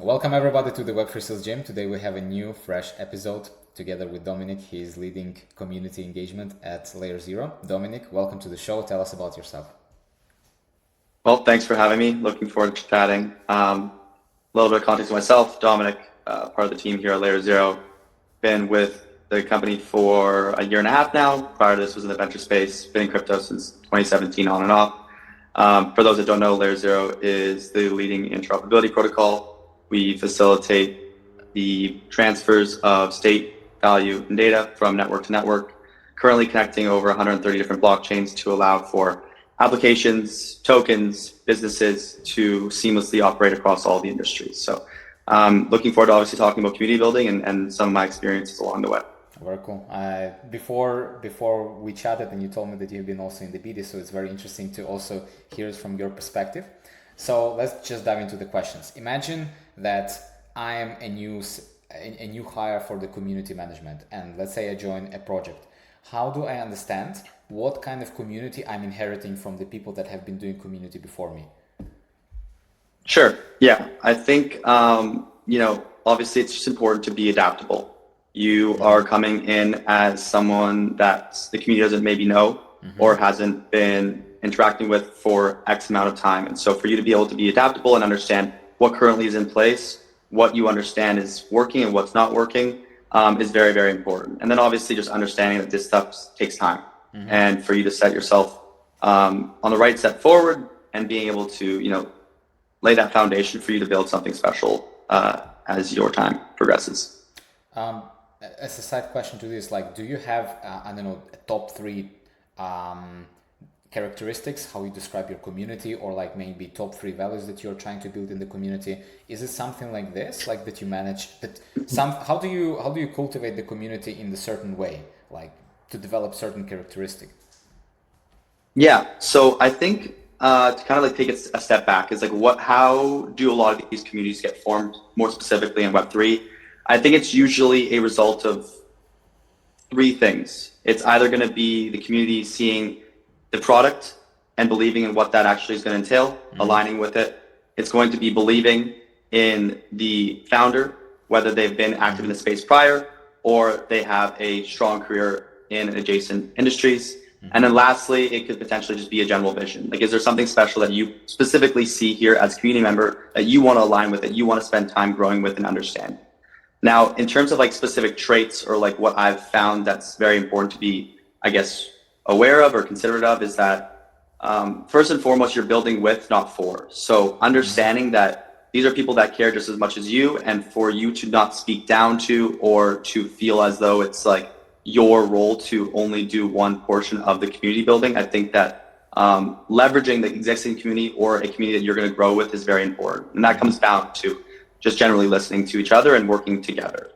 Welcome everybody to the Web3 Sales Gym. Today we have a new fresh episode together with Dominic. He is leading community engagement at Layer Zero. Dominic, welcome to the show. Tell us about yourself. Well, thanks for having me. Looking forward to chatting. A little bit of context of myself, Dominic, part of the team here at Layer Zero. Been with the company for a year and a half now. Prior to this was in the venture space. Been in crypto since 2017 on and off. For those that don't know, Layer Zero is the leading interoperability protocol. We facilitate the transfers of state, value, and data from network to network, currently connecting over 130 different blockchains to allow for applications, tokens, businesses to seamlessly operate across all the industries. So looking forward to obviously talking about community building and some of my experiences along the way. Very cool. Before we chatted and you told me that you've been also in the BD, so it's very interesting to also hear it from your perspective. So let's just dive into the questions. Imagine that I am a new hire for the community management, and let's say I join a project. How do I understand what kind of community I'm inheriting from the people that have been doing community before me? Sure. Yeah. I think, obviously it's just important to be adaptable. You are coming in as someone that the community doesn't maybe know or hasn't been interacting with for X amount of time. And so for you to be able to be adaptable and understand what currently is in place, what you understand is working and what's not working is very, very important. And then obviously just understanding that this stuff takes time and for you to set yourself on the right step forward and being able to, lay that foundation for you to build something special as your time progresses. As a side question to this, do you have, a top three characteristics, how you describe your community, or maybe top three values that you're trying to build in the community? Is it something like this, that you manage that how do you cultivate the community in a certain way, to develop certain characteristics? Yeah, so I think to kind of take it a step back is how do a lot of these communities get formed, more specifically in Web3? I think it's usually a result of three things. It's either going to be the community seeing the product and believing in what that actually is going to entail, aligning with it. It's going to be believing in the founder, whether they've been active in the space prior or they have a strong career in adjacent industries. And then lastly, it could potentially just be a general vision. Is there something special that you specifically see here as a community member that you want to align with, that you want to spend time growing with and understand? Now, in terms of specific traits or what I've found that's very important to be, aware of or considerate of is that first and foremost, you're building with, not for. So understanding that these are people that care just as much as you, and for you to not speak down to or to feel as though it's your role to only do one portion of the community building. I think that leveraging the existing community or a community that you're going to grow with is very important. And that comes down to just generally listening to each other and working together.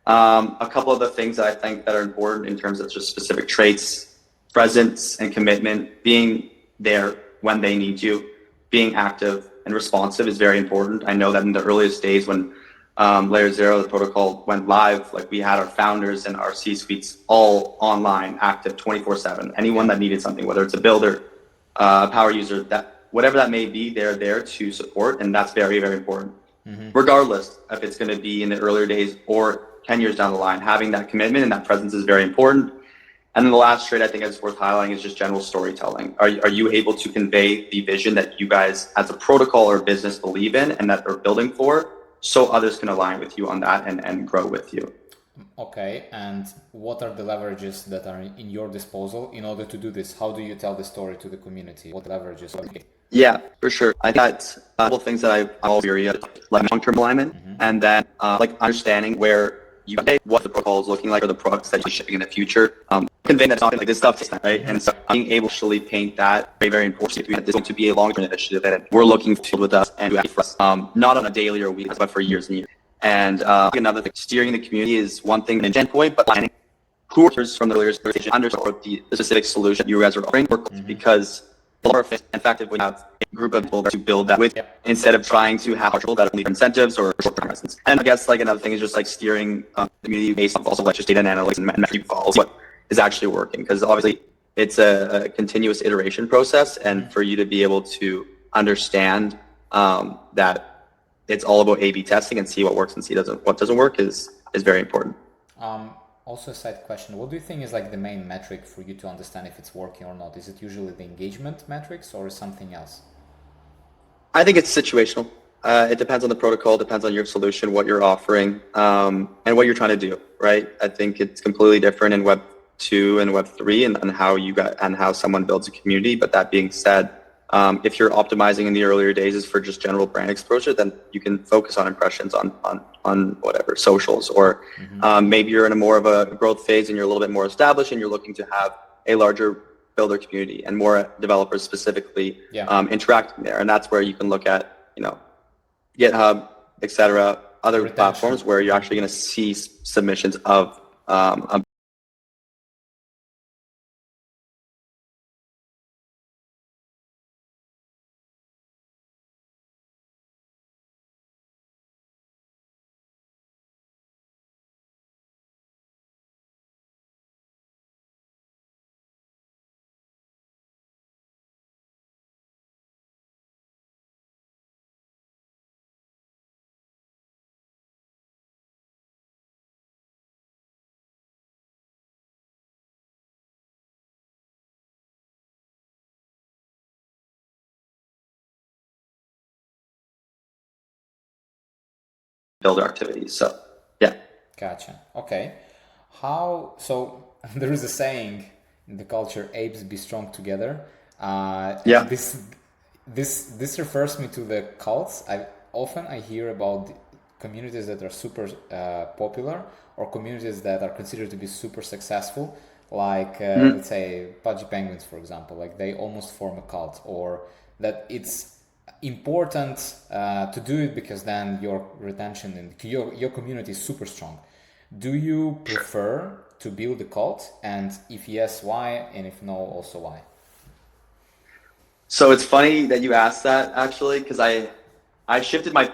A couple of the things that I think that are important in terms of just specific traits: presence and commitment, being there when they need you, being active and responsive is very important. I know that in the earliest days when Layer Zero, the protocol, went live, we had our founders and our C-suites all online, active 24/7. Anyone that needed something, whether it's a builder, a power user, whatever that may be, they're there to support, and that's very, very important. Regardless if it's going to be in the earlier days or 10 years down the line, having that commitment and that presence is very important. And then the last trait I think is worth highlighting is just general storytelling. Are you able to convey the vision that you guys as a protocol or business believe in and that they're building for, so others can align with you on that and grow with you? Okay, and what are the leverages that are in your disposal in order to do this? How do you tell the story to the community? What leverages? Yeah, for sure. I think that's a couple of things that I always hear, long-term alignment, and then understanding where what the protocol is looking like or the products that you're shipping in the future. Conveying that something this stuff, right? And so being able to actually paint that very, very important. This is going to be a long-term initiative that we're looking to with us and for us, not on a daily or weekly, but for years and years. And another thing, steering the community is one thing in point, but planning who are from the earlier stage understand the specific solution you guys are offering, because a lot of effective we have a group of people to build that with instead of trying to have people that only incentives or short-term presence. And I guess another thing is just steering the community based on also just data and analytics and metric follows what is actually working, because obviously it's a continuous iteration process, and for you to be able to understand that it's all about A/B testing and see what works and see what doesn't work is very important. Also a side question, what do you think is like the main metric for you to understand if it's working or not? Is it usually the engagement metrics or something else? I think it's situational. It depends on the protocol, depends on your solution, what you're offering, and what you're trying to do, right? I think it's completely different in Web 2 and Web 3 and how someone builds a community. But that being said, if you're optimizing in the earlier days is for just general brand exposure, then you can focus on impressions on whatever socials, or maybe you're in a more of a growth phase and you're a little bit more established and you're looking to have a larger builder community and more developers specifically interacting there. And that's where you can look at, GitHub, etc., other platforms where you're actually going to see submissions of builder activities. So, yeah. Gotcha. Okay. So there is a saying in the culture, apes be strong together. This refers me to the cults. I hear about communities that are super popular, or communities that are considered to be super successful, like let's say Pudgy Penguins, for example. Like they almost form a cult, or that it's important to do it because then your retention and your community is super strong. Do you prefer to build a cult? And if yes, why? And if no, also why? So it's funny that you asked that, actually, because I shifted my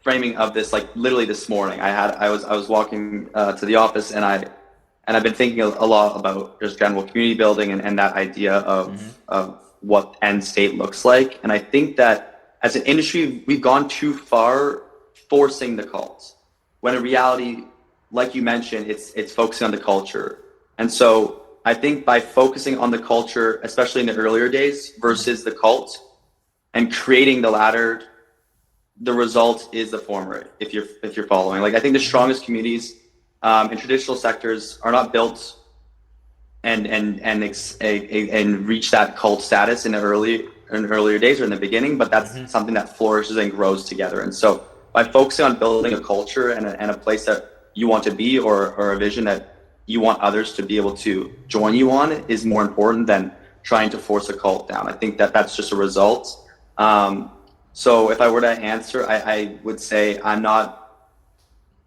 framing of this like literally this morning. I was walking to the office and I've been thinking a lot about just general community building and that idea of what end state looks like. And I think that as an industry, we've gone too far forcing the cults, when in reality, like you mentioned, it's focusing on the culture. And so I think by focusing on the culture, especially in the earlier days versus the cult, and creating the latter, the result is the former, if you're following. Like I think the strongest communities in traditional sectors are not built and reach that cult status in earlier days or in the beginning, but that's something that flourishes and grows together. And so by focusing on building a culture and a place that you want to be, or a vision that you want others to be able to join you on, is more important than trying to force a cult down. I think that that's just a result. So if I were to answer, I would say I'm not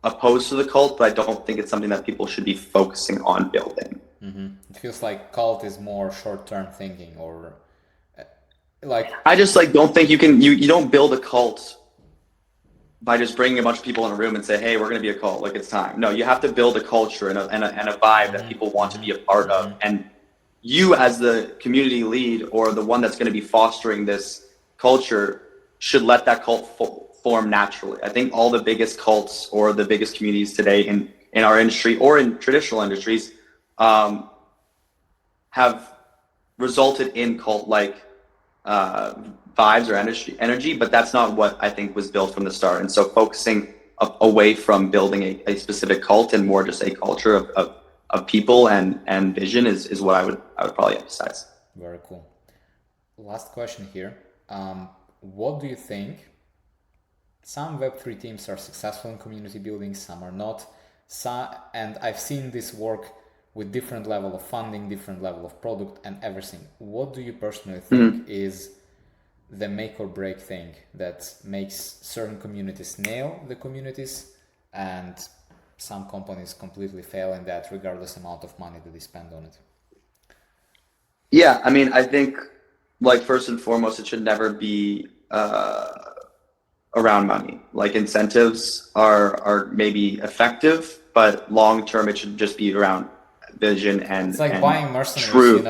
opposed to the cult, but I don't think it's something that people should be focusing on building. It feels like cult is more short-term thinking, or like I just don't think you don't build a cult by just bringing a bunch of people in a room and say, hey, we're going to be a cult, like it's time. No, you have to build a culture and a vibe that people want to be a part of. And you as the community lead, or the one that's going to be fostering this culture, should let that cult form naturally. I think all the biggest cults or the biggest communities today in our industry or in traditional industries have resulted in cult-like vibes or energy, but that's not what I think was built from the start. And so focusing away from building a specific cult and more just a culture of people and vision is what I would probably emphasize. Very cool. Last question here. What do you think? Some Web3 teams are successful in community building, some are not. And I've seen this work with different level of funding, different level of product and everything. What do you personally think is the make or break thing that makes certain communities nail the communities and some companies completely fail in that, regardless amount of money that they spend on it? Yeah, I mean, I think first and foremost, it should never be around money. Like incentives are maybe effective, but long term, it should just be around vision and it's like buying mercenaries, true.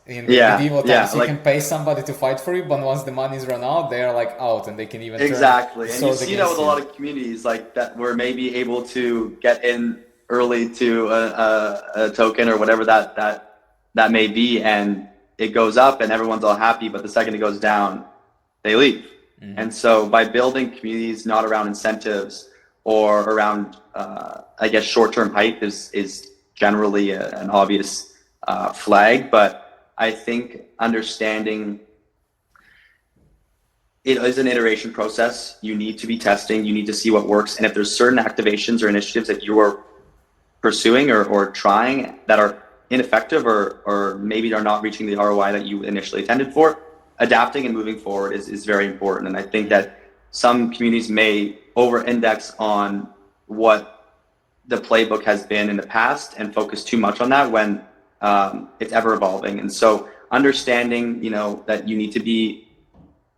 In the Yeah, medieval yeah, times, you like can pay somebody to fight for you, but once the money's run out, they're like out, and they can even turn the exactly. And you sword see that with against a you. lot of communities like that were maybe able to get in early to a token or whatever that may be, and it goes up and everyone's all happy, but the second it goes down, they leave. And so by building communities not around incentives or around, I guess, short-term hype is generally an obvious flag, but I think understanding it is an iteration process. You need to be testing, you need to see what works. And if there's certain activations or initiatives that you are pursuing or trying that are ineffective or maybe are not reaching the ROI that you initially intended for, adapting and moving forward is very important. And I think that some communities may over-index on what the playbook has been in the past and focus too much on that when it's ever evolving. And so understanding, that you need to be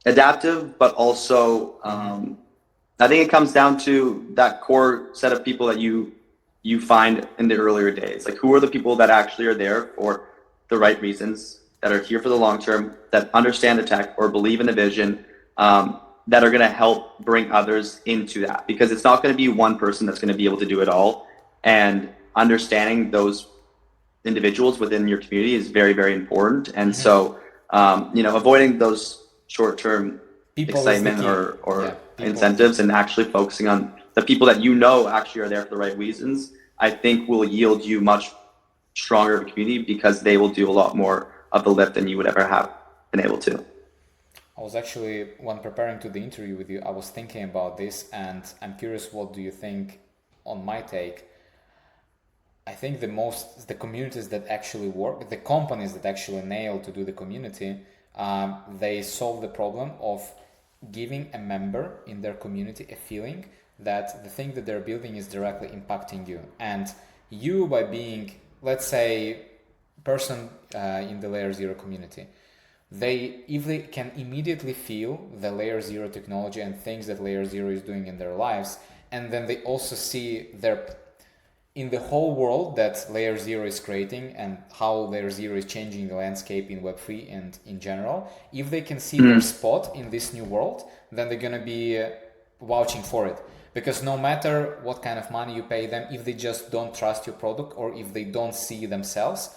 adaptive, but also I think it comes down to that core set of people that you find in the earlier days. Like, who are the people that actually are there for the right reasons, that are here for the long term, that understand the tech or believe in the vision, that are going to help bring others into that, because it's not going to be one person that's going to be able to do it all. And understanding those individuals within your community is very, very important. And so, avoiding those short-term People is the excitement key. or Yeah, people is the incentives key. and actually focusing on the people that actually are there for the right reasons, I think will yield you much stronger of a community, because they will do a lot more of the lift than you would ever have been able to. I was actually, when preparing to the interview with you, I was thinking about this, and I'm curious, what do you think on my take? I think the communities that actually work, the companies that actually nail to do the community, they solve the problem of giving a member in their community a feeling that the thing that they're building is directly impacting you. And you, by being, let's say, person in the Layer Zero community, if they can immediately feel the Layer Zero technology and things that Layer Zero is doing in their lives, and then they also see in the whole world that Layer Zero is creating and how Layer Zero is changing the landscape in Web3 and in general, if they can see their spot in this new world, then they're going to be vouching for it. Because no matter what kind of money you pay them, if they just don't trust your product, or if they don't see themselves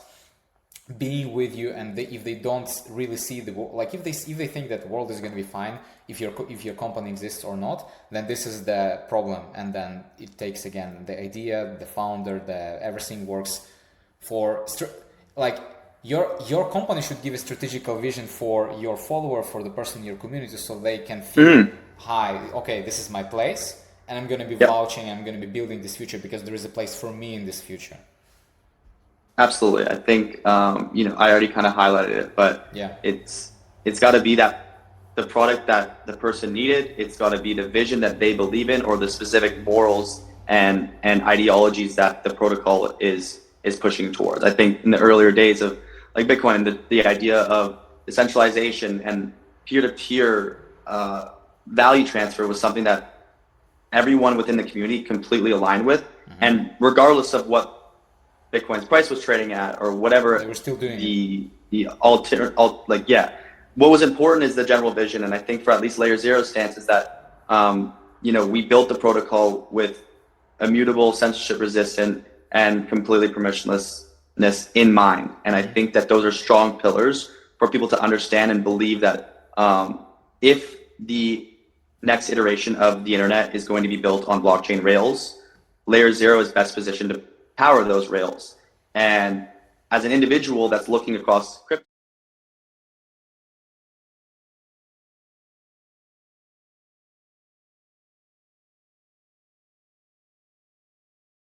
being with you, and if they don't really see the world, like if they think that the world is going to be fine if your company exists or not, then this is the problem. And then it takes, again, the idea, the founder, everything works for like your company should give a strategical vision for your follower, for the person in your community, so they can feel, hi, okay, this is my place, and I'm going to be vouching, I'm going to be building this future because there is a place for me in this future. Absolutely. I think, I already kind of highlighted it, but it's got to be that the product that the person needed, it's got to be the vision that they believe in, or the specific morals and ideologies that the protocol is pushing towards. I think in the earlier days of like Bitcoin, the idea of decentralization and peer-to-peer value transfer was something that everyone within the community completely aligned with. And regardless of what Bitcoin's price was trading at, or whatever, they were still doing what was important is the general vision. And I think for at least Layer Zero's stance is that we built the protocol with immutable, censorship resistant, and completely permissionlessness in mind. And I think that those are strong pillars for people to understand and believe that if the next iteration of the internet is going to be built on blockchain rails, Layer Zero is best positioned to power those rails. And as an individual that's looking across crypto,